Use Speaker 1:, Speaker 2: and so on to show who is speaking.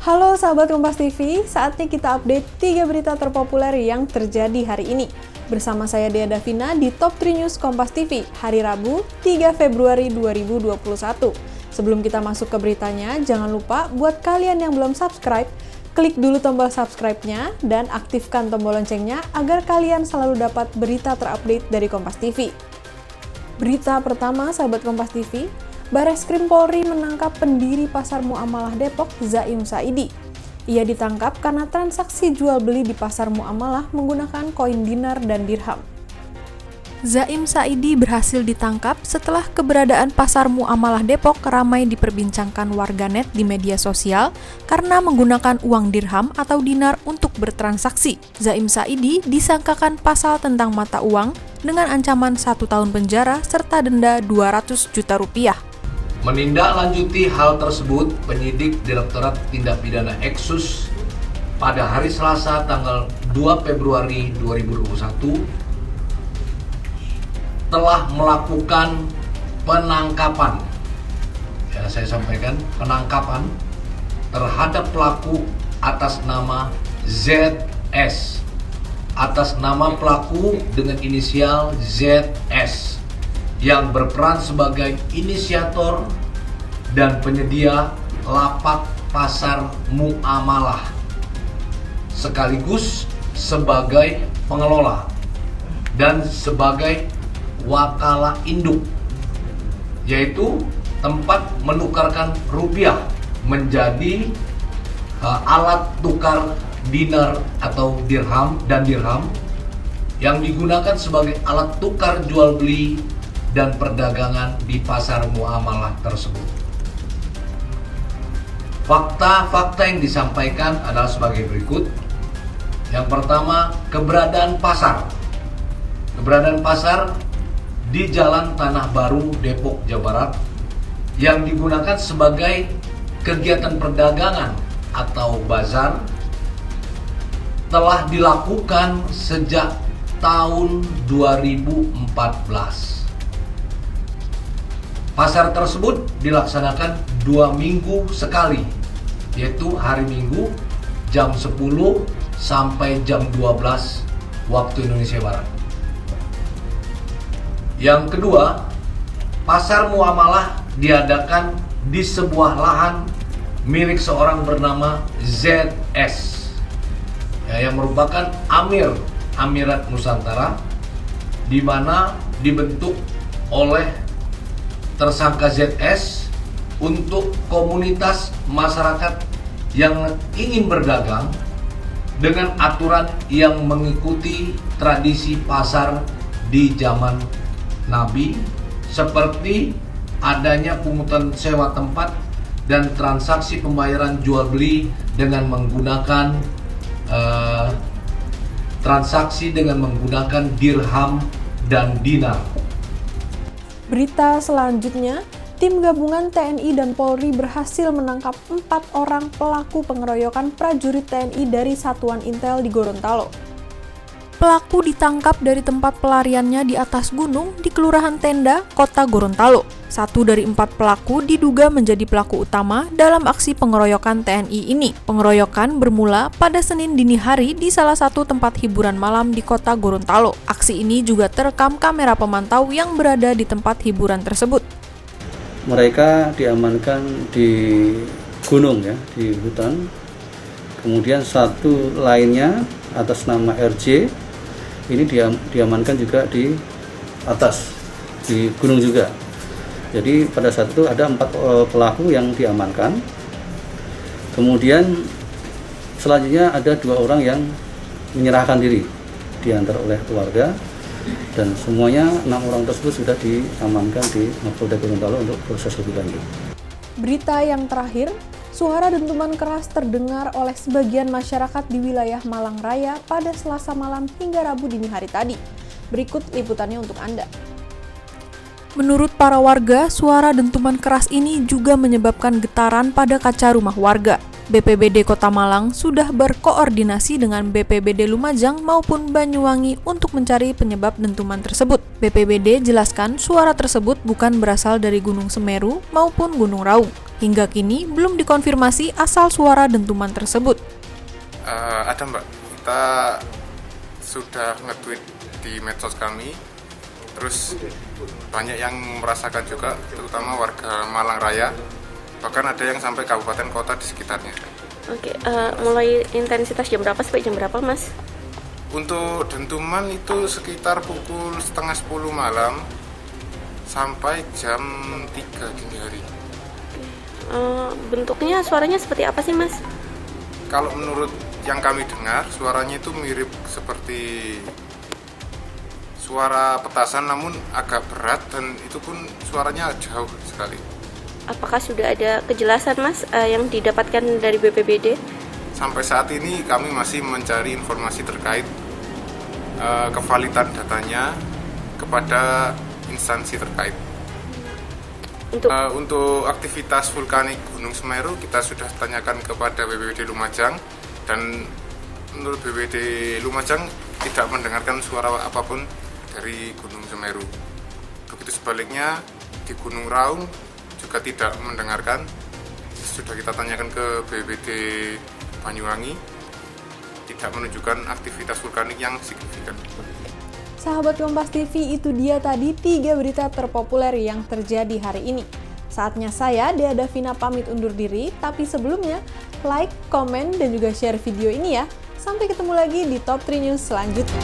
Speaker 1: Halo sahabat Kompas TV, saatnya kita update 3 berita terpopuler yang terjadi hari ini. Bersama saya Dea Davina di Top 3 News Kompas TV, hari Rabu 3 Februari 2021. Sebelum kita masuk ke beritanya, jangan lupa buat kalian yang belum subscribe, klik dulu tombol subscribe-nya dan aktifkan tombol loncengnya agar kalian selalu dapat berita terupdate dari Kompas TV. Berita pertama, sahabat Kompas TV, Bareskrim Polri menangkap pendiri Pasar Muamalah Depok, Zaim Saidi. Ia ditangkap karena transaksi jual-beli di Pasar Muamalah menggunakan koin dinar dan dirham. Zaim Saidi berhasil ditangkap setelah keberadaan Pasar Muamalah Depok ramai diperbincangkan warganet di media sosial karena menggunakan uang dirham atau dinar untuk bertransaksi. Zaim Saidi disangkakan pasal tentang mata uang dengan ancaman 1 tahun penjara serta denda 200 juta rupiah.
Speaker 2: Menindaklanjuti hal tersebut, penyidik Direktorat Tindak Pidana Eksus pada hari Selasa tanggal 2 Februari 2021 telah melakukan penangkapan, saya sampaikan penangkapan terhadap pelaku atas nama ZS, atas nama pelaku dengan inisial ZS yang berperan sebagai inisiator dan penyedia lapak pasar muamalah sekaligus sebagai pengelola dan sebagai wakala induk, yaitu tempat menukarkan rupiah menjadi alat tukar dinar atau dirham dan dirham yang digunakan sebagai alat tukar jual beli dan perdagangan di pasar muamalah tersebut. Fakta-fakta yang disampaikan adalah sebagai berikut. Yang pertama, keberadaan pasar. Keberadaan pasar di Jalan Tanah Baru, Depok, Jawa Barat yang digunakan sebagai kegiatan perdagangan atau bazar telah dilakukan sejak tahun 2014. Pasar tersebut dilaksanakan 2 minggu sekali, yaitu hari Minggu jam 10 sampai jam 12 waktu Indonesia Barat. Yang kedua, pasar muamalah diadakan di sebuah lahan milik seorang bernama ZS, yang merupakan Amirat Nusantara, di mana dibentuk oleh tersangka ZS untuk komunitas masyarakat yang ingin berdagang dengan aturan yang mengikuti tradisi pasar di zaman Nabi, seperti adanya pungutan sewa tempat dan transaksi pembayaran jual beli dengan menggunakan transaksi dengan menggunakan dirham dan dinar.
Speaker 1: Berita selanjutnya, tim gabungan TNI dan Polri berhasil menangkap 4 orang pelaku pengeroyokan prajurit TNI dari Satuan Intel di Gorontalo. Pelaku ditangkap dari tempat pelariannya di atas gunung di Kelurahan Tenda, Kota Gorontalo. 1 dari 4 pelaku diduga menjadi pelaku utama dalam aksi pengeroyokan TNI ini. Pengeroyokan bermula pada Senin dini hari di salah satu tempat hiburan malam di Kota Gorontalo. Aksi ini juga terekam kamera pemantau yang berada di tempat hiburan tersebut.
Speaker 3: Mereka diamankan di gunung, di hutan. Kemudian satu lainnya atas nama RJ ini diamankan juga di atas, di gunung juga. Jadi pada saat itu ada 4 pelaku yang diamankan. Kemudian selanjutnya ada 2 orang yang menyerahkan diri, diantar oleh keluarga, dan semuanya 6 orang tersebut sudah diamankan di Mapolda Gorontalo untuk proses lebih lanjut.
Speaker 1: Berita yang terakhir, suara dentuman keras terdengar oleh sebagian masyarakat di wilayah Malang Raya pada Selasa malam hingga Rabu dini hari tadi. Berikut liputannya untuk Anda. Menurut para warga, suara dentuman keras ini juga menyebabkan getaran pada kaca rumah warga. BPBD Kota Malang sudah berkoordinasi dengan BPBD Lumajang maupun Banyuwangi untuk mencari penyebab dentuman tersebut. BPBD jelaskan suara tersebut bukan berasal dari Gunung Semeru maupun Gunung Raung. Hingga kini belum dikonfirmasi asal suara dentuman tersebut.
Speaker 4: Ada Mbak, kita sudah nge-tweet di medsos kami, terus banyak yang merasakan juga, terutama warga Malang Raya, bahkan ada yang sampai kabupaten kota di sekitarnya.
Speaker 5: Oke, mulai intensitas jam berapa sampai jam berapa, Mas?
Speaker 4: Untuk dentuman itu sekitar pukul setengah 10 malam sampai jam 3 dini hari.
Speaker 5: Bentuknya suaranya seperti apa sih, Mas?
Speaker 4: Kalau menurut yang kami dengar, suaranya itu mirip seperti suara petasan, namun agak berat dan itu pun suaranya jauh sekali.
Speaker 5: Apakah sudah ada kejelasan, Mas, yang didapatkan dari BPBD?
Speaker 4: Sampai saat ini kami masih mencari informasi terkait kevalidan datanya kepada instansi terkait. Untuk aktivitas vulkanik Gunung Semeru kita sudah tanyakan kepada BPBD Lumajang, dan menurut BPBD Lumajang tidak mendengarkan suara apapun dari Gunung Semeru. Begitu sebaliknya di Gunung Raung juga tidak mendengarkan. Sudah kita tanyakan ke BPBD Banyuwangi, tidak menunjukkan aktivitas vulkanik yang signifikan.
Speaker 1: Sahabat Kompas TV, itu dia tadi 3 berita terpopuler yang terjadi hari ini. Saatnya saya, Dea Davina, pamit undur diri, tapi sebelumnya, like, komen, dan juga share video ini ya. Sampai ketemu lagi di Top 3 News selanjutnya.